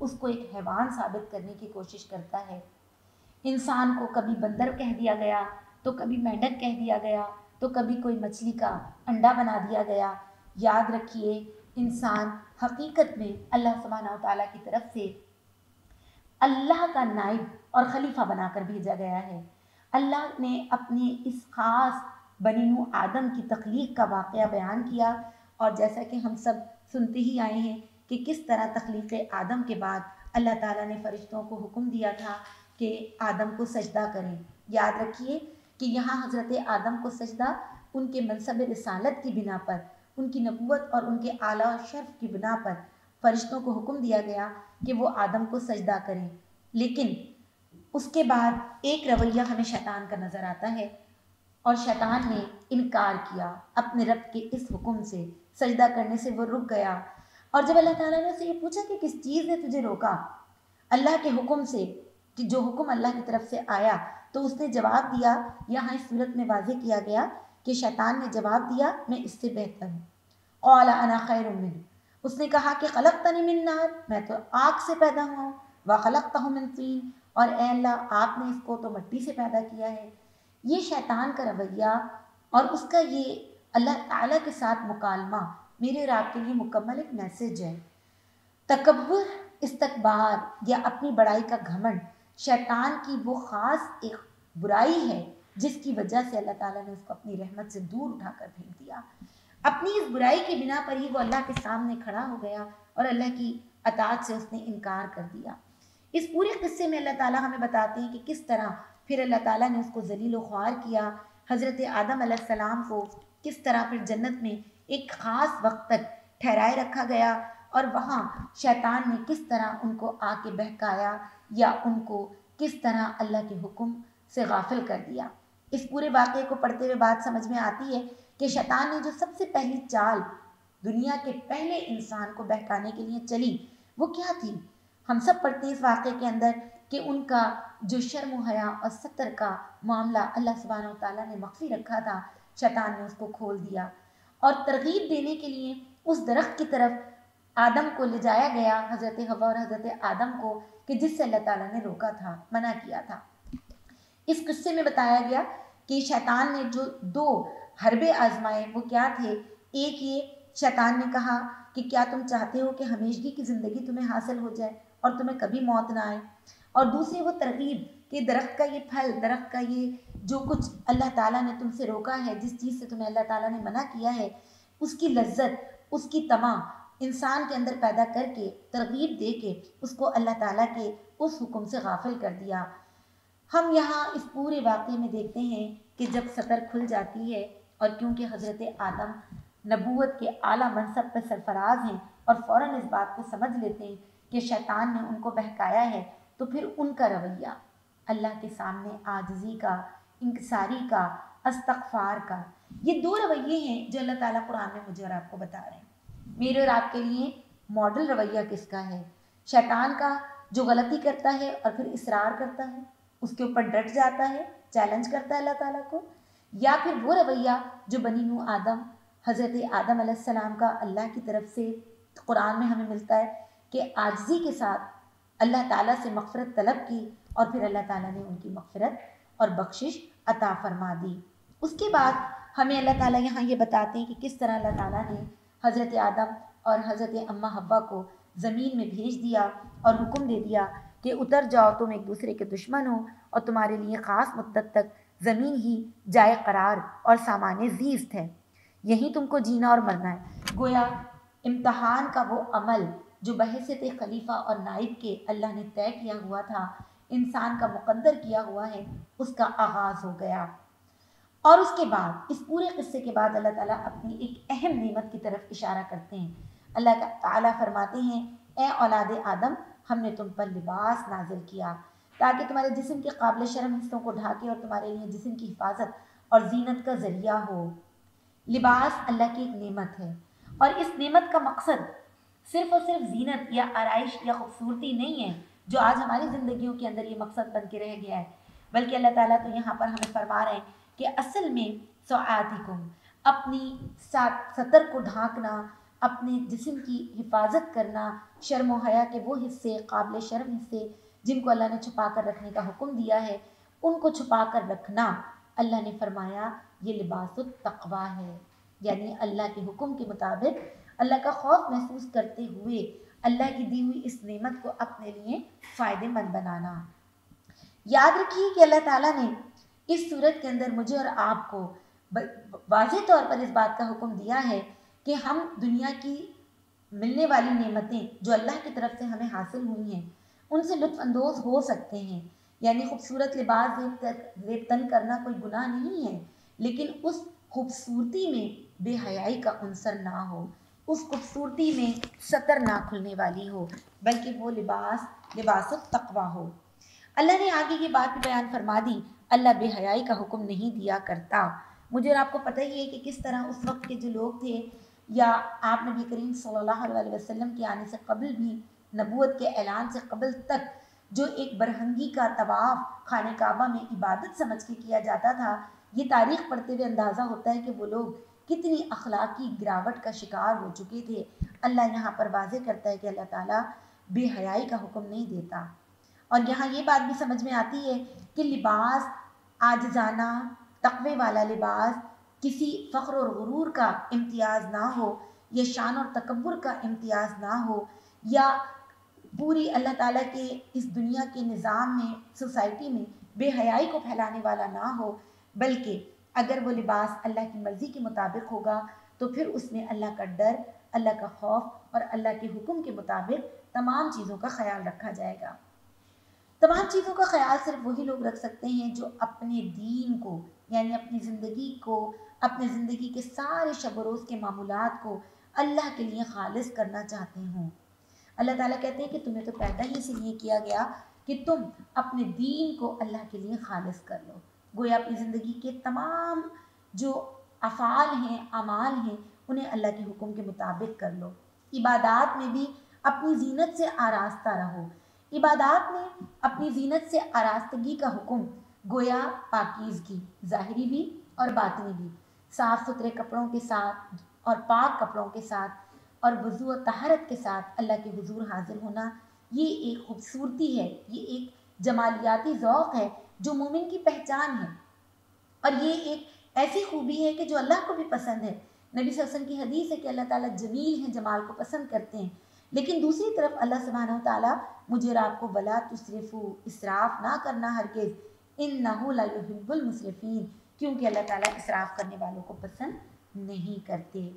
اس کو ایک حیوان ثابت کرنے کی کوشش کرتا ہے۔ انسان کو کبھی بندر کہہ دیا گیا، تو کبھی مینڈک کہہ دیا گیا، تو کبھی کوئی مچھلی کا انڈا بنا دیا گیا۔ یاد رکھیے انسان حقیقت میں اللہ سبحانہ و تعالیٰ کی طرف سے اللہ کا نائب اور خلیفہ بنا کر بھیجا گیا ہے۔ اللہ نے اپنے اس خاص بنی نوح آدم کی تخلیق کا واقعہ بیان کیا، اور جیسا کہ ہم سب سنتے ہی آئے ہیں کہ کس طرح تخلیق آدم کے بعد اللہ تعالیٰ نے فرشتوں کو حکم دیا تھا کہ آدم کو سجدہ کریں۔ یاد رکھیے کہ یہاں حضرت آدم کو سجدہ ان کے منصب رسالت کی بنا پر، ان کی نبوت اور ان کے اعلیٰ شرف کی بنا پر فرشتوں کو حکم دیا گیا کہ وہ آدم کو سجدہ کریں۔ لیکن اس کے بعد ایک رویہ ہمیں شیطان کا نظر آتا ہے، اور شیطان نے انکار کیا اپنے رب کے اس حکم سے، سجدہ کرنے سے وہ رک گیا۔ اور جب اللہ تعالیٰ نے اسے یہ پوچھا کہ کس چیز نے تجھے روکا، اللہ کے حکم سے، کہ جو حکم اللہ کی طرف سے آیا، تو اس نے جواب دیا، یہاں اس صورت میں واضح کیا گیا کہ شیطان نے جواب دیا میں اس سے بہتر ہوں۔ قال انا خیر منہ، اس نے کہا کہ خلقتنی من نار، میں تو آگ سے پیدا ہوا ہوں، وخلقتہ من طین، اور اے اللہ آپ نے اس کو تو مٹی سے پیدا کیا ہے۔ یہ شیطان کا رویہ اور اس کا یہ اللہ تعالیٰ کے ساتھ مکالمہ میرے اور آپ کے لیے مکمل ایک میسج ہے۔ تکبر، استکبار یا اپنی بڑائی کا گھمنڈ شیطان کی وہ خاص ایک برائی ہے جس کی وجہ سے اللہ تعالیٰ نے اس کو اپنی رحمت سے دور اٹھا کر پھینک دیا۔ اپنی اس برائی کی بنا پر ہی وہ اللہ کے سامنے کھڑا ہو گیا اور اللہ کی اطاعت سے اس نے انکار کر دیا۔ اس پورے قصے میں اللہ تعالیٰ ہمیں بتاتے ہیں کہ کس طرح پھر اللہ تعالیٰ نے اس کو ذلیل و خوار کیا۔ حضرت آدم علیہ السلام کو کس طرح پھر جنت میں ایک خاص وقت تک ٹھہرائے رکھا گیا، اور وہاں شیطان نے کس طرح ان کو آ کے بہکایا یا ان کو کس طرح اللہ کے حکم سے غافل کر دیا۔ اس پورے واقعے کو پڑھتے ہوئے بات سمجھ میں آتی ہے کہ شیطان نے جو سب سے پہلی چال دنیا کے پہلے انسان کو بہکانے کے لیے چلی وہ کیا تھی؟ ہم سب پڑھتے ہیں اس واقعے کے اندر کہ ان کا جو شرم و حیا اور ستر کا معاملہ اللہ سبحانہ و تعالیٰ نے مخفی رکھا تھا، شیطان نے اس کو کھول دیا، اور ترغیب دینے کے لیے اس درخت کی طرف آدم کو لے جایا گیا، حضرت حوا اور حضرت آدم کو، کہ جس سے اللہ تعالیٰ نے روکا تھا، منع کیا تھا۔ اس قصے میں بتایا گیا کہ شیطان نے جو دو حربے آزمائے وہ کیا تھے؟ ایک یہ شیطان نے کہا کہ کیا تم چاہتے ہو کہ ہمیشگی کی زندگی تمہیں حاصل ہو جائے اور تمہیں کبھی موت نہ آئے؟ اور دوسری وہ ترغیب کہ درخت کا یہ پھل، درخت کا یہ جو کچھ اللہ تعالیٰ نے تم سے روکا ہے، جس چیز سے تمہیں اللہ تعالیٰ نے منع کیا ہے، اس کی لذت، اس کی طمع انسان کے اندر پیدا کر کے، ترغیب دے کے اس کو اللہ تعالیٰ کے اس حکم سے غافل کر دیا۔ ہم یہاں اس پورے واقعے میں دیکھتے ہیں کہ جب سطر کھل جاتی ہے، اور کیونکہ حضرت آدم نبوت کے اعلیٰ منصب پر سرفراز ہیں اور فوراً اس بات کو سمجھ لیتے ہیں کہ شیطان نے ان کو بہکایا ہے، تو پھر ان کا رویہ اللہ کے سامنے عاجزی کا، انکساری کا، استغفار کا، یہ دو رویے ہیں جو اللہ تعالیٰ قرآن میں مجھے اور آپ کو بتا رہے ہیں۔ میرے اور آپ کے لیے ماڈل رویہ کس کا ہے؟ شیطان کا، جو غلطی کرتا ہے اور پھر اصرار کرتا ہے، اس کے اوپر ڈٹ جاتا ہے، چیلنج کرتا ہے اللہ تعالیٰ کو، یا پھر وہ رویہ جو بنی نوح آدم، حضرت آدم علیہ السلام کا اللہ کی طرف سے قرآن میں ہمیں ملتا ہے کہ عاجزی کے ساتھ اللہ تعالیٰ سے مغفرت طلب کی، اور پھر اللہ تعالیٰ نے ان کی مغفرت اور بخشش عطا فرما دی۔ اس کے بعد ہمیں اللہ تعالیٰ یہاں یہ بتاتے ہیں کہ کس طرح اللہ تعالیٰ نے حضرت آدم اور حضرت اماں حوا کو زمین میں بھیج دیا اور حکم دے دیا کہ اتر جاؤ، تم ایک دوسرے کے دشمن ہو، اور تمہارے لیے خاص مدت تک زمین ہی جائے قرار اور سامان زیست ہے، یہیں تم کو جینا اور مرنا ہے۔ گویا امتحان کا وہ عمل جو بحیثیت خلیفہ اور نائب کے اللہ نے طے کیا ہوا تھا، انسان کا مقدر کیا ہوا ہے، اس کا آغاز ہو گیا۔ اور اس کے بعد، اس پورے قصے کے بعد اللہ تعالیٰ اپنی ایک اہم نعمت کی طرف اشارہ کرتے ہیں۔ اللہ تعالیٰ فرماتے ہیں، اے اولاد آدم، ہم نے تم پر لباس نازل کیا تاکہ تمہارے جسم کے قابل شرم حصوں کو ڈھانکے اور تمہارے لیے جسم کی حفاظت اور زینت کا ذریعہ ہو۔ لباس اللہ کی ایک نعمت ہے، اور اس نعمت کا مقصد صرف اور صرف زینت یا آرائش یا خوبصورتی نہیں ہے جو آج ہماری زندگیوں کے اندر یہ مقصد بن کے رہ گیا ہے، بلکہ اللہ تعالیٰ تو یہاں پر ہمیں فرما رہے ہیں کہ اصل میں سوآتکم، اپنی سطر کو ڈھانکنا، اپنے جسم کی حفاظت کرنا، شرم و حیا کے وہ حصے، قابل شرم حصے جن کو اللہ نے چھپا کر رکھنے کا حکم دیا ہے، ان کو چھپا کر رکھنا، اللہ نے فرمایا یہ لباس التقویٰ ہے، یعنی اللہ کے حکم کے مطابق اللہ کا خوف محسوس کرتے ہوئے اللہ کی دی ہوئی اس نعمت کو اپنے لیے فائدے مند بنانا۔ یاد رکھیے کہ اللہ تعالیٰ نے اس صورت کے اندر مجھے اور آپ کو واضح طور پر اس بات کا حکم دیا ہے کہ ہم دنیا کی ملنے والی نعمتیں جو اللہ کی طرف سے ہمیں حاصل ہوئی ہیں ان سے لطف اندوز ہو سکتے ہیں، یعنی خوبصورت لباس زیب تن کرنا کوئی گناہ نہیں ہے، لیکن اس خوبصورتی میں بے حیائی کا عنصر نہ ہو، اس خوبصورتی میں ستر نہ کھلنے والی ہو، بلکہ وہ لباس التقویٰ ہو۔ اللہ نے آگے یہ بات بیان فرما دی، اللہ بے حیائی کا حکم نہیں دیا کرتا۔ مجھے اور آپ کو پتہ ہی ہے کہ کس طرح اس وقت کے جو لوگ تھے، یا آپ نبی کریم صلی اللہ علیہ وسلم کے آنے سے قبل بھی، نبوت کے اعلان سے قبل تک جو ایک برہنگی کا طواف خانہ کعبہ میں عبادت سمجھ کے کیا جاتا تھا، یہ تاریخ پڑھتے ہوئے اندازہ ہوتا ہے کہ وہ لوگ کتنی اخلاقی گراوٹ کا شکار ہو چکے تھے۔ اللہ یہاں پر واضح کرتا ہے کہ اللہ تعالیٰ بے حیائی کا حکم نہیں دیتا، اور یہاں یہ بات بھی سمجھ میں آتی ہے کہ لباس عاجزانہ تقوی والا لباس کسی فخر اور غرور کا امتیاز نہ ہو، یا شان اور تکبر کا امتیاز نہ ہو، یا پوری اللہ تعالیٰ کے اس دنیا کے نظام میں، سوسائٹی میں بے حیائی کو پھیلانے والا نہ ہو، بلکہ اگر وہ لباس اللہ کی مرضی کے مطابق ہوگا تو پھر اس میں اللہ کا ڈر، اللہ کا خوف اور اللہ کے حکم کے مطابق تمام چیزوں کا خیال رکھا جائے گا۔ تمام چیزوں کا خیال صرف وہی لوگ رکھ سکتے ہیں جو اپنے دین کو، یعنی اپنی زندگی کو، اپنے زندگی کے سارے شب و روز کے معمولات کو اللہ کے لیے خالص کرنا چاہتے ہوں۔ اللہ تعالیٰ کہتے ہیں کہ تمہیں تو پیدا ہی اس لیے کیا گیا کہ تم اپنے دین کو اللہ کے لیے خالص کر لو، گویا اپنی زندگی کے تمام جو افعال ہیں، اعمال ہیں، انہیں اللہ کے حکم کے مطابق کر لو۔ عبادات میں بھی اپنی زینت سے آراستہ رہو۔ عبادات میں اپنی زینت سے آراستگی کا حکم گویا پاکیزگی، ظاہری بھی اور باطنی بھی، صاف ستھرے کپڑوں کے ساتھ اور پاک کپڑوں کے ساتھ اور وضو و طہارت کے ساتھ اللہ کے حضور حاضر ہونا، یہ ایک خوبصورتی ہے، یہ ایک جمالیاتی ذوق ہے جو مومن کی پہچان ہے، اور یہ ایک ایسی خوبی ہے کہ جو اللہ کو بھی پسند ہے۔ نبی صلی اللہ علیہ وسلم کی حدیث ہے کہ اللہ تعالیٰ جمیل ہیں، جمال کو پسند کرتے ہیں، لیکن دوسری طرف اللہ سبحانہ و تعالیٰ مجھے اور آپ کو ولا تسرفوا، اسراف نہ کرنا ہرگز، انہ لا یحب المسرفین، کیونکہ اللہ تعالیٰ اسراف کرنے والوں کو پسند نہیں کرتے۔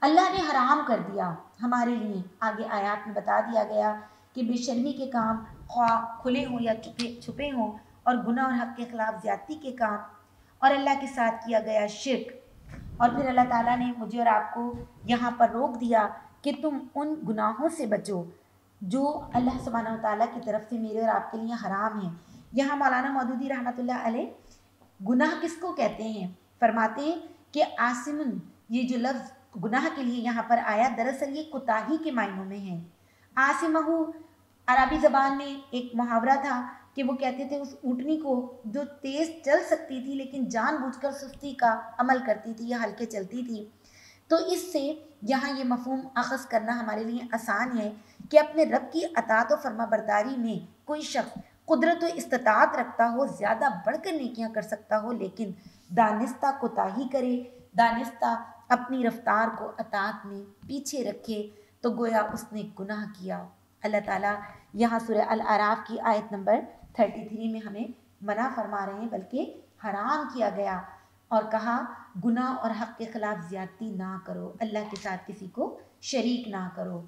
اللہ نے حرام کر دیا ہمارے لیے، آگے آیات میں بتا دیا گیا کہ بے شرمی کے کام خواہ کھلے ہوں یا چھپے ہوں، اور گناہ اور حق کے خلاف زیادتی کے کام، اور اللہ کے ساتھ کیا گیا شرک۔ اور پھر اللہ تعالیٰ نے مجھے اور آپ کو یہاں پر روک دیا کہ تم ان گناہوں سے بچو جو اللہ سبحانہ و تعالیٰ کی طرف سے میرے اور آپ کے لیے حرام ہیں۔ یہاں مولانا مودودی رحمۃ اللہ علیہ گناہ کس کو کہتے ہیں؟ فرماتے ہیں کہ آسمن، یہ جو لفظ گناہ کے لیے یہاں پر آیا، دراصل یہ کوتاہی کے معنوں میں ہے۔ آسمہ عربی زبان میں ایک محاورہ تھا کہ وہ کہتے تھے اس اونٹنی کو جو تیز چل سکتی تھی لیکن جان بوجھ کر سستی کا عمل کرتی تھی یا ہلکے چلتی تھی، تو اس سے یہاں یہ مفہوم اخذ کرنا ہمارے لیے آسان ہے کہ اپنے رب کی اطاعت و فرما برداری میں کوئی شخص قدرت و استطاعت رکھتا ہو، زیادہ بڑھ کر نیکیاں کر سکتا ہو، لیکن دانستہ کوتاہی کرے، دانستہ اپنی رفتار کو اطاعت میں پیچھے رکھے، تو گویا اس نے گناہ کیا۔ اللہ تعالیٰ یہاں سورہ الاعراف کی آیت نمبر 33 میں ہمیں منع فرما رہے ہیں، بلکہ حرام کیا گیا اور کہا گناہ اور حق کے خلاف زیادتی نہ کرو، اللہ کے ساتھ کسی کو شریک نہ کرو۔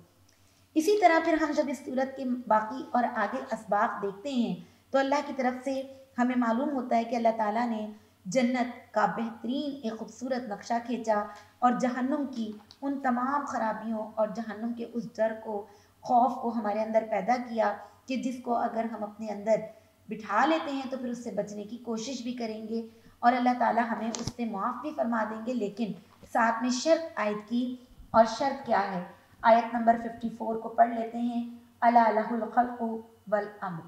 اسی طرح پھر ہم جب اس صورت کے باقی اور آگے اسباق دیکھتے ہیں تو اللہ کی طرف سے ہمیں معلوم ہوتا ہے کہ اللہ تعالیٰ نے جنت کا بہترین ایک خوبصورت نقشہ کھینچا، اور جہنم کی ان تمام خرابیوں اور جہنم کے اس ڈر کو، خوف کو ہمارے اندر پیدا کیا کہ جس کو اگر ہم اپنے اندر بٹھا لیتے ہیں تو پھر اس سے بچنے کی کوشش بھی کریں گے، اور اللہ تعالیٰ ہمیں اس سے معاف بھی فرما دیں گے، لیکن ساتھ میں شرط عائد کی، اور شرط کیا ہے؟ آیت نمبر 54 کو پڑھ لیتے ہیں۔ الا لہ الخلق والامر،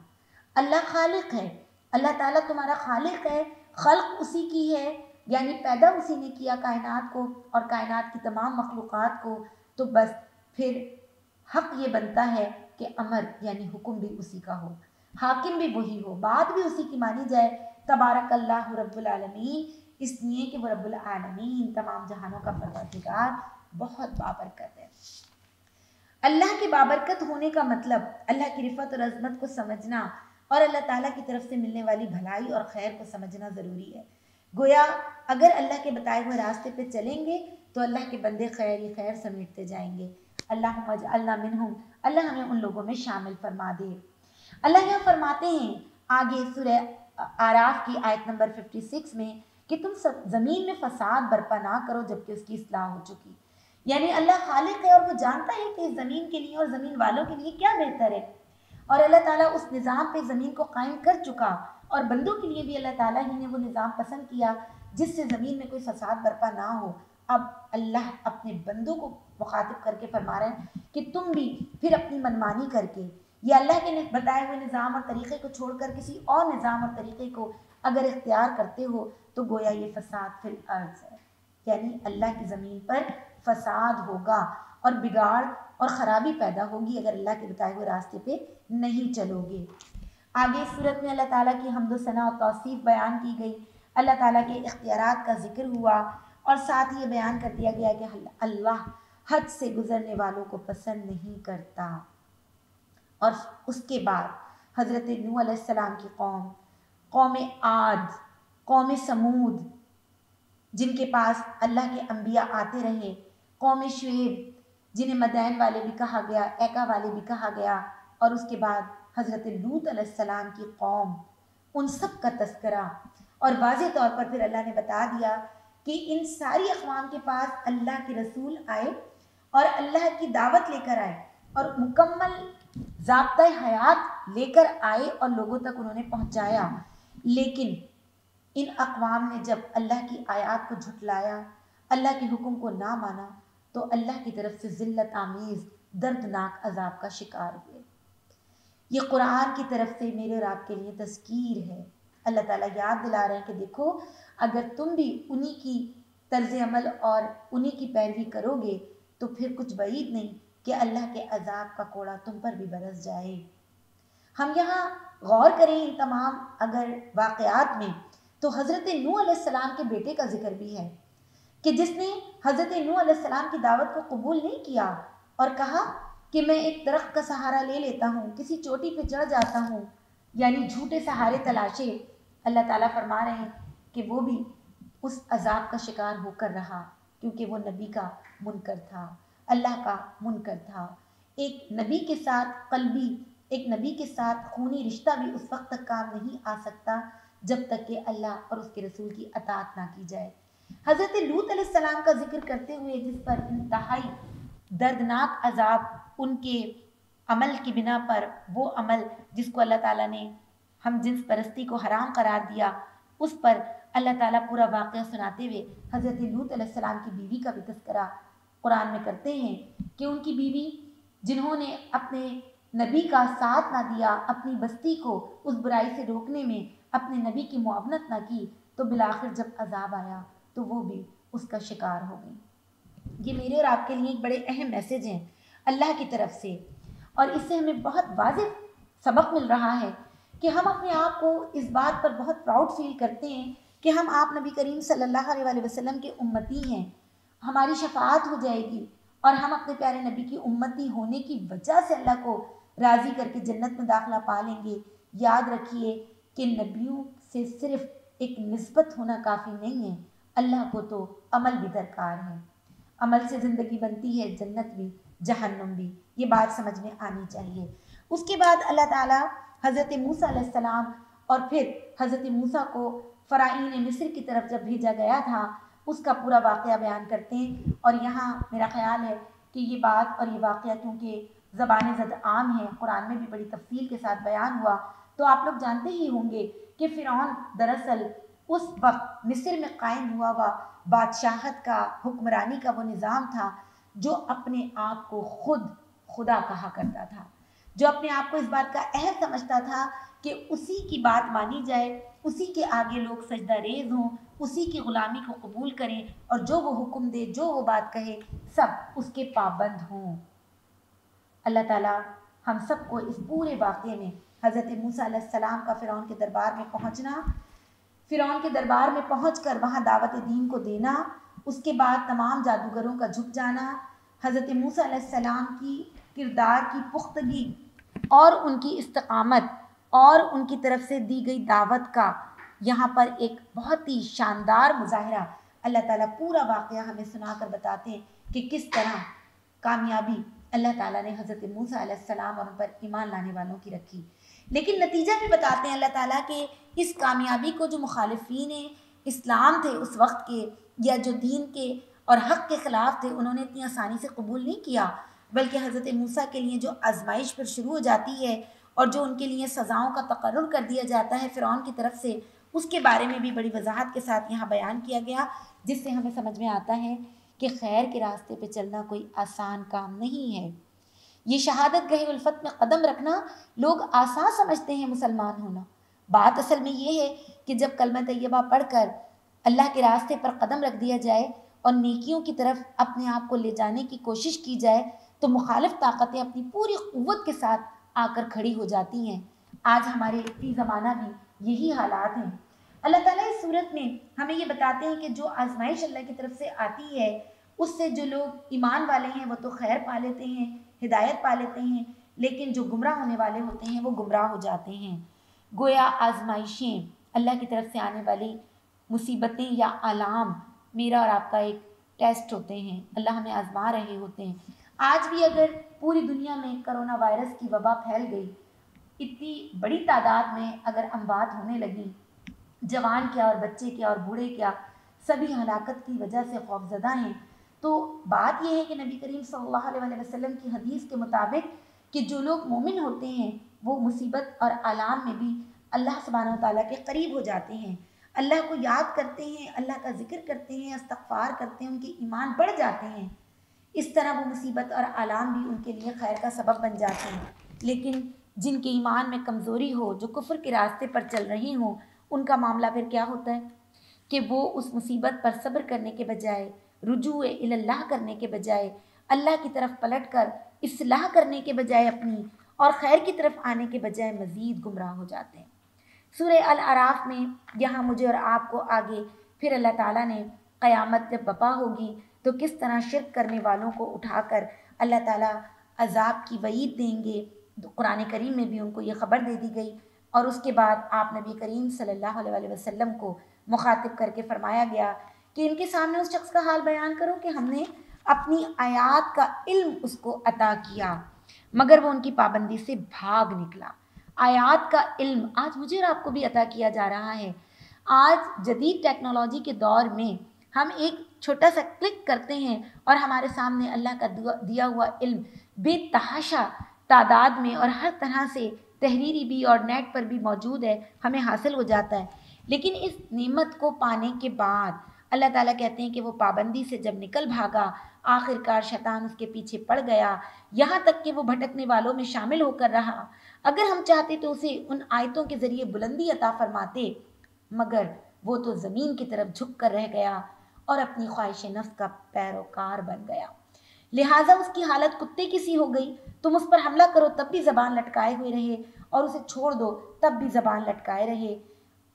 اللہ خالق ہے، اللہ تعالیٰ تمہارا خالق ہے، خلق اسی کی ہے، یعنی پیدا اسی نے کیا کائنات کو اور کائنات کی تمام مخلوقات کو، تو بس پھر حق یہ بنتا ہے کہ امر یعنی حکم بھی اسی کا ہو، حاکم بھی وہی ہو، بات بھی اسی کی مانی جائے۔ تبارک اللہ رب العالمین، اس لیے کہ وہ رب العالمین تمام جہانوں کا پروردگار بہت بابرکت ہے۔ اللہ کے بابرکت ہونے کا مطلب اللہ کی رفعت اور عظمت کو سمجھنا اور اللہ تعالیٰ کی طرف سے ملنے والی بھلائی اور خیر کو سمجھنا ضروری ہے۔ گویا اگر اللہ کے بتائے ہوئے راستے پہ چلیں گے تو اللہ کے بندے خیر ہی خیر سمیٹتے جائیں گے۔ اللہم اجعلنا منہم، اللہ ہمیں ان لوگوں میں شامل فرما دے۔ اللہ یہاں فرماتے ہیں آگے سورہ اعراف کی آیت نمبر 56 میں کہ تم زمین میں فساد برپا نہ کرو جبکہ اس کی اصلاح ہو چکی۔ یعنی اللہ خالق ہے اور وہ جانتا ہے کہ اس زمین کے لیے اور زمین والوں کے لیے کیا بہتر ہے، اور اللہ تعالیٰ اس نظام پہ زمین کو قائم کر چکا، اور بندوں کے لیے بھی اللہ تعالیٰ ہی نے وہ نظام پسند کیا جس سے زمین میں کوئی فساد برپا نہ ہو۔ اب اللہ اپنے بندوں کو مخاطب کر کے فرما رہے ہیں کہ تم بھی پھر اپنی منمانی کر کے یا اللہ کے بتائے ہوئے نظام اور طریقے کو چھوڑ کر کسی اور نظام اور طریقے کو اگر اختیار کرتے ہو تو گویا یہ فساد فی الارض ہے، یعنی اللہ کی زمین پر فساد ہوگا اور بگاڑ اور خرابی پیدا ہوگی اگر اللہ کے بتائے ہوئے راستے پہ نہیں چلو گے۔ آگے اس صورت میں اللہ تعالیٰ کی حمد و ثنا اور توصیف بیان کی گئی، اللہ تعالیٰ کے اختیارات کا ذکر ہوا، اور ساتھ یہ بیان کر دیا گیا کہ اللہ حد سے گزرنے والوں کو پسند نہیں کرتا۔ اور اس کے بعد حضرت نوح علیہ السلام کی قوم، قوم عاد، قوم سمود جن کے پاس اللہ کے انبیاء آتے رہے، قوم شعیب جنہیں مدین والے بھی کہا گیا، ایکا والے بھی کہا گیا، اور اس کے بعد حضرت لوط علیہ السلام کی قوم، ان سب کا تذکرہ، اور واضح طور پر پھر اللہ نے بتا دیا کہ ان ساری اقوام کے پاس اللہ کے رسول آئے اور اللہ کی دعوت لے کر آئے اور مکمل ضابطۂ حیات لے کر آئے اور لوگوں تک انہوں نے پہنچایا، لیکن ان اقوام نے جب اللہ کی آیات کو جھٹلایا، اللہ کے حکم کو نہ مانا، تو اللہ کی طرف سے ذلت آمیز دردناک عذاب کا شکار ہوئے۔ یہ قرآن کی طرف سے میرے اور آپ کے لیے تذکیر ہے۔ اللہ تعالیٰ یاد دلا رہے ہیں کہ دیکھو اگر تم بھی انہی کی طرز عمل اور انہی کی پیروی کرو گے تو پھر کچھ بعید نہیں کہ اللہ کے عذاب کا کوڑا تم پر بھی برس جائے۔ ہم یہاں غور کریں ان تمام اگر واقعات میں تو حضرت نوح علیہ السلام کے بیٹے کا ذکر بھی ہے کہ جس نے حضرت نوح علیہ السلام کی دعوت کو قبول نہیں کیا اور کہا کہ میں ایک درخت کا سہارا لے لیتا ہوں، کسی چوٹی پہ چڑھ جاتا ہوں، یعنی جھوٹے سہارے تلاشے۔ اللہ تعالیٰ فرما رہے ہیں کہ وہ بھی اس عذاب کا شکار ہو کر رہا کیونکہ وہ نبی کا منکر تھا، اللہ کا منکر تھا۔ ایک نبی کے ساتھ قلبی، ایک نبی کے ساتھ خونی رشتہ بھی اس وقت تک کام نہیں آ سکتا جب تک کہ اللہ اور اس کے رسول کی اطاعت نہ کی جائے۔ حضرت لوط علیہ السلام کا ذکر کرتے ہوئے جس پر انتہائی دردناک عذاب ان کے عمل کی بنا پر، وہ عمل جس کو اللہ تعالیٰ نے ہم جنس پرستی کو حرام قرار دیا، اس پر اللہ تعالیٰ پورا واقعہ سناتے ہوئے حضرت لوط علیہ السلام کی بیوی کا بھی تذکرہ قرآن میں کرتے ہیں کہ ان کی بیوی جنہوں نے اپنے نبی کا ساتھ نہ دیا، اپنی بستی کو اس برائی سے روکنے میں اپنے نبی کی معاونت نہ کی، تو بالآخر جب عذاب آیا تو وہ بھی اس کا شکار ہو گئی۔ یہ میرے اور آپ کے لیے ایک بڑے اہم میسج ہیں اللہ کی طرف سے، اور اس سے ہمیں بہت واضح سبق مل رہا ہے کہ ہم اپنے آپ کو اس بات پر بہت پراؤڈ فیل کرتے ہیں کہ ہم آپ نبی کریم صلی اللہ علیہ وسلم کے امتی ہیں، ہماری شفاعت ہو جائے گی اور ہم اپنے پیارے نبی کی امتی ہونے کی وجہ سے اللہ کو راضی کر کے جنت میں داخلہ پا لیں گے۔ یاد رکھیے کہ نبیوں سے صرف ایک نسبت ہونا کافی نہیں ہے، اللہ کو تو عمل بھی درکار ہے، عمل سے زندگی بنتی ہے، جنت بھی جہنم بھی، یہ بات سمجھ میں آنی چاہیے۔ اس کے بعد اللہ تعالیٰ حضرت موسیٰ علیہ السلام اور پھر حضرت موسیٰ کو فرعون مصر کی طرف جب بھیجا گیا تھا اس کا پورا واقعہ بیان کرتے ہیں، اور یہاں میرا خیال ہے کہ یہ بات اور یہ واقعہ کیونکہ زبان زد عام ہے، قرآن میں بھی بڑی تفصیل کے ساتھ بیان ہوا، تو آپ لوگ جانتے ہی ہوں گے کہ فرعون دراصل اس وقت مصر میں قائم ہوا بادشاہت کا، حکمرانی کا وہ نظام تھا جو اپنے آپ کو خود خدا کہا کرتا تھا، جو اپنے آپ کو اس بات کا اہل سمجھتا تھا کہ اسی کی بات مانی جائے، اسی کے آگے لوگ سجدہ ریز ہوں، اسی کی غلامی کو قبول کریں اور جو وہ حکم دے، جو وہ بات کہے، سب اس کے پابند ہوں۔ اللہ تعالیٰ ہم سب کو اس پورے واقعے میں حضرت موسیٰ علیہ السلام کا فرعون کے دربار میں پہنچنا، فرعون کے دربار میں پہنچ کر وہاں دعوت دین کو دینا، اس کے بعد تمام جادوگروں کا جھک جانا، حضرت موسیٰ علیہ السلام کی کردار کی پختگی اور ان کی استقامت اور ان کی طرف سے دی گئی دعوت کا یہاں پر ایک بہت ہی شاندار مظاہرہ اللہ تعالیٰ پورا واقعہ ہمیں سنا کر بتاتے ہیں کہ کس طرح کامیابی اللہ تعالیٰ نے حضرت موسیٰ علیہ السلام اور ان پر ایمان لانے والوں کی رکھی۔ لیکن نتیجہ بھی بتاتے ہیں اللہ تعالیٰ کہ اس کامیابی کو جو مخالفین اسلام تھے اس وقت کے، یا جو دین کے اور حق کے خلاف تھے، انہوں نے اتنی آسانی سے قبول نہیں کیا، بلکہ حضرت موسیٰ کے لیے جو آزمائش پھر شروع ہو جاتی ہے اور جو ان کے لیے سزاؤں کا تقرر کر دیا جاتا ہے فرعون کی طرف سے، اس کے بارے میں بھی بڑی وضاحت کے ساتھ یہاں بیان کیا گیا، جس سے ہمیں سمجھ میں آتا ہے کہ خیر کے راستے پہ چلنا کوئی آسان کام نہیں ہے۔ یہ شہادت گاہ الفت میں قدم رکھنا لوگ آسان سمجھتے ہیں مسلمان ہونا، بات اصل میں یہ ہے کہ جب کلمہ طیبہ پڑھ کر اللہ کے راستے پر قدم رکھ دیا جائے اور نیکیوں کی طرف اپنے آپ کو لے جانے کی کوشش کی جائے تو مخالف طاقتیں اپنی پوری قوت کے ساتھ آ کر کھڑی ہو جاتی ہیں۔ آج ہمارے فی زمانہ بھی یہی حالات ہیں۔ اللہ تعالیٰ اس صورت میں ہمیں یہ بتاتے ہیں کہ جو آزمائش اللہ کی طرف سے آتی ہے اس سے جو لوگ ایمان والے ہیں وہ تو خیر پا لیتے ہیں، ہدایت پا لیتے ہیں، لیکن جو گمراہ ہونے والے ہوتے ہیں وہ گمراہ ہو جاتے ہیں۔ گویا آزمائشیں اللہ کی طرف سے آنے والی مصیبتیں یا علام میرا اور آپ کا ایک ٹیسٹ ہوتے ہیں، اللہ ہمیں آزما رہے ہوتے ہیں۔ آج بھی اگر پوری دنیا میں کرونا وائرس کی وبا پھیل گئی، اتنی بڑی تعداد میں اگر اموات ہونے لگی، جوان کیا اور بچے کیا اور بوڑھے کیا سبھی ہلاکت کی وجہ سے خوفزدہ ہیں، تو بات یہ ہے کہ نبی کریم صلی اللہ علیہ وسلم کی حدیث کے مطابق کہ جو لوگ مومن ہوتے ہیں وہ مصیبت اور آلام میں بھی اللہ سبحانہ و تعالیٰ کے قریب ہو جاتے ہیں، اللہ کو یاد کرتے ہیں، اللہ کا ذکر کرتے ہیں، استغفار کرتے ہیں، ان کے ایمان بڑھ جاتے ہیں، اس طرح وہ مصیبت اور آلام بھی ان کے لیے خیر کا سبب بن جاتے ہیں۔ لیکن جن کے ایمان میں کمزوری ہو، جو کفر کے راستے پر چل رہے ہوں، ان کا معاملہ پھر کیا ہوتا ہے کہ وہ اس مصیبت پر صبر کرنے کے بجائے، رجوع اللہ کرنے کے بجائے، اللہ کی طرف پلٹ کر اصلاح کرنے کے بجائے اپنی اور خیر کی طرف آنے کے بجائے مزید گمراہ ہو جاتے ہیں۔ سورہ الاعراف میں یہاں مجھے اور آپ کو آگے پھر اللہ تعالیٰ نے قیامت جب برپا ہوگی تو کس طرح شرک کرنے والوں کو اٹھا کر اللہ تعالیٰ عذاب کی وعید دیں گے، قرآن کریم میں بھی ان کو یہ خبر دے دی گئی، اور اس کے بعد آپ نبی کریم صلی اللہ علیہ وسلم کو مخاطب کر کے فرمایا گیا کہ ان کے سامنے اس شخص کا حال بیان کرو کہ ہم نے اپنی آیات کا علم اس کو عطا کیا مگر وہ ان کی پابندی سے بھاگ نکلا۔ آیات کا علم آج مجھے اور آپ کو بھی عطا کیا جا رہا ہے۔ آج جدید ٹیکنالوجی کے دور میں ہم ایک چھوٹا سا کلک کرتے ہیں اور ہمارے سامنے اللہ کا دیا ہوا علم بے تحاشا تعداد میں اور ہر طرح سے تحریری بھی اور نیٹ پر بھی موجود ہے، ہمیں حاصل ہو جاتا ہے۔ لیکن اس نعمت کو پانے کے بعد اللہ تعالیٰ کہتے ہیں کہ وہ پابندی سے جب نکل بھاگا، آخر کار شیطان اس کے پیچھے پڑ گیا، یہاں تک کہ وہ بھٹکنے والوں میں شامل ہو کر رہا۔ اگر ہم چاہتے تو اسے ان آیتوں کے ذریعے بلندی عطا فرماتے، مگر وہ تو زمین کی طرف جھک کر رہ گیا اور اپنی خواہش نفس کا پیروکار بن گیا۔ لہٰذا اس کی حالت کتے کی سی ہو گئی، تم اس پر حملہ کرو تب بھی زبان لٹکائے ہوئے رہے اور اسے چھوڑ دو تب بھی زبان لٹکائے رہے۔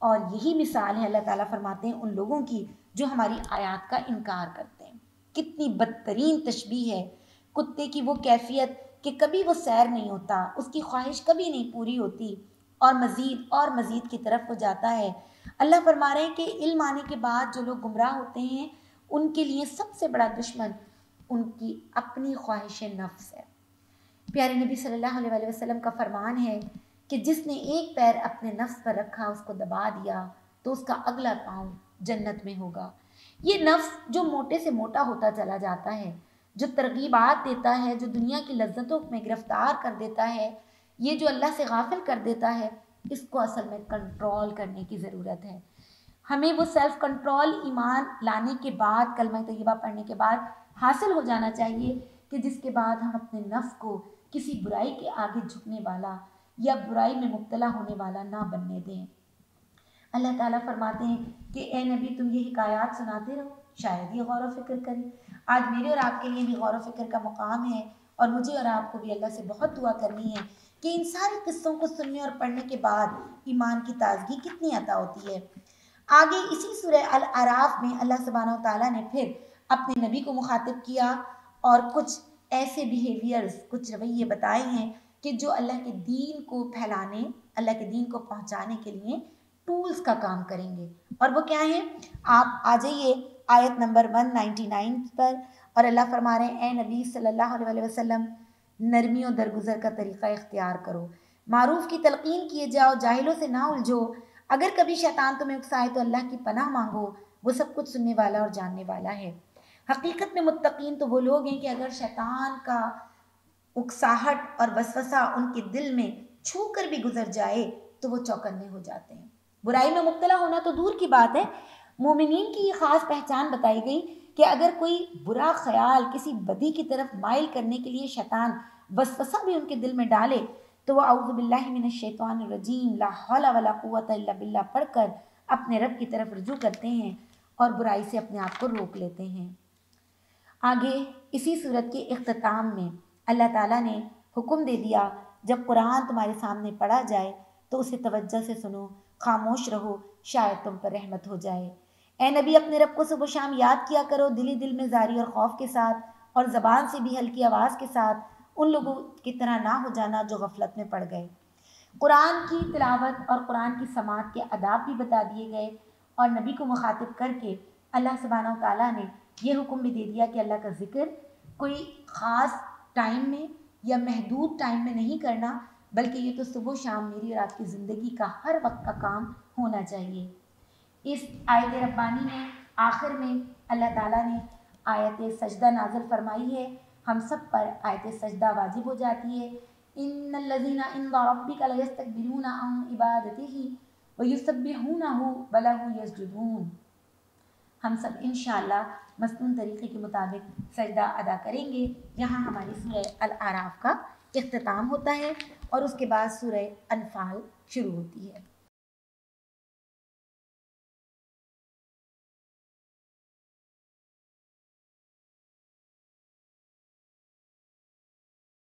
اور یہی مثال ہے اللہ تعالیٰ فرماتے ہیں ان لوگوں کی جو ہماری آیات کا انکار کرتے ہیں۔ کتنی بدترین تشبیہ ہے کتے کی وہ کیفیت کہ کبھی وہ سیر نہیں ہوتا، اس کی خواہش کبھی نہیں پوری ہوتی اور مزید کی طرف وہ جاتا ہے۔ اللہ فرما رہے ہیں کہ علم آنے کے بعد جو لوگ گمراہ ہوتے ہیں ان کے لیے سب سے بڑا دشمن ان کی اپنی خواہش نفس ہے۔ پیارے نبی صلی اللہ علیہ وسلم کا فرمان ہے کہ جس نے ایک پیر اپنے نفس پر رکھا، اس کو دبا دیا تو اس کا اگلا پاؤں جنت میں ہوگا۔ یہ نفس جو موٹے سے موٹا ہوتا چلا جاتا ہے، جو ترغیبات دیتا ہے، جو دنیا کی لذتوں میں گرفتار کر دیتا ہے، یہ جو اللہ سے غافل کر دیتا ہے، اس کو اصل میں کنٹرول کرنے کی ضرورت ہے۔ ہمیں وہ سیلف کنٹرول ایمان لانے کے بعد، کلمہ طیبہ پڑھنے کے بعد حاصل ہو جانا چاہیے کہ جس کے بعد ہم اپنے نفس کو کسی برائی کے آگے جھکنے والا یا برائی میں مبتلا ہونے والا نہ بننے دیں۔ اللہ تعالیٰ فرماتے ہیں کہ اے نبی تم یہ حکایات سناتے رہو، شاید یہ غور و فکر کریں۔ آج میرے اور آپ کے لیے بھی غور و فکر کا مقام ہے، اور مجھے اور آپ کو بھی اللہ سے بہت دعا کرنی ہے کہ ان سارے قصوں کو سننے اور پڑھنے کے بعد ایمان کی تازگی کتنی عطا ہوتی ہے۔ آگے اسی سورہ الاعراف میں اللہ سبحانہ و تعالیٰ نے پھر اپنے نبی کو مخاطب کیا اور کچھ ایسے بیہیویئرز، کچھ رویے بتائے ہیں کہ جو اللہ کے دین کو پھیلانے، اللہ کے دین کو پہنچانے کے لیے ٹولز کا کام کریں گے۔ اور وہ کیا ہیں؟ آپ آ جائیے آیت نمبر 199 پر، اور اللہ فرما رہے ہیں اے نبی صلی اللہ علیہ وسلم نرمی و درگزر کا طریقہ اختیار کرو، معروف کی تلقین کیے جاؤ، جاہلوں سے نہ الجھو، اگر کبھی شیطان تمہیں اکسائے تو اللہ کی پناہ مانگو، وہ سب کچھ سننے والا اور جاننے والا ہے۔ حقیقت میں متقین تو وہ لوگ ہیں کہ اگر شیطان کا اکساہٹ اور وسوسہ ان کے دل میں چھو کر بھی گزر جائے تو وہ چوکنے ہو جاتے ہیں۔ برائی میں مبتلا ہونا تو دور کی بات ہے، مومنین کی یہ خاص پہچان بتائی گئی کہ اگر کوئی برا خیال کسی بدی کی طرف مائل کرنے کے لیے شیطان وسوسہ بھی ان کے دل میں ڈالے تو وہ اعوذ باللہ من الشیطان الرجیم لا حول ولا قوت الا باللہ پڑھ کر اپنے رب کی طرف رجوع کرتے ہیں اور برائی سے اپنے آپ کو روک لیتے ہیں۔ آگے اسی صورت کے اختتام میں اللہ تعالیٰ نے حکم دے دیا جب قرآن تمہارے سامنے پڑھا جائے تو اسے توجہ سے سنو، خاموش رہو، شاید تم پر رحمت ہو جائے۔ اے نبی اپنے رب کو صبح و شام یاد کیا کرو، دل میں زاری اور خوف کے ساتھ، اور زبان سے بھی ہلکی آواز کے ساتھ، ان لوگوں کی طرح نہ ہو جانا جو غفلت میں پڑ گئے۔ قرآن کی تلاوت اور قرآن کی سماعت کے آداب بھی بتا دیے گئے، اور نبی کو مخاطب کر کے اللہ سبحانہ و تعالیٰ نے یہ حکم بھی دے دیا کہ اللہ کا ذکر کوئی خاص ٹائم میں یا محدود ٹائم میں نہیں کرنا، بلکہ یہ تو صبح و شام میری اور آپ کی زندگی کا ہر وقت کا کام ہونا چاہیے۔ اس آیت ربانی میں آخر میں اللہ تعالیٰ نے آیت سجدہ نازل فرمائی ہے، ہم سب پر آیت سجدہ واجب ہو جاتی ہے۔ ان الذین عند ربک لیستکبرون عن عبادتہ ویسبحونہ ولہ یسجدون۔ ہم سب انشاءاللہ مسنون طریقے کے مطابق سجدہ ادا کریں گے، جہاں ہماری سورہ الاعراف کا اختتام ہوتا ہے اور اس کے بعد سورہ انفال شروع ہوتی ہے۔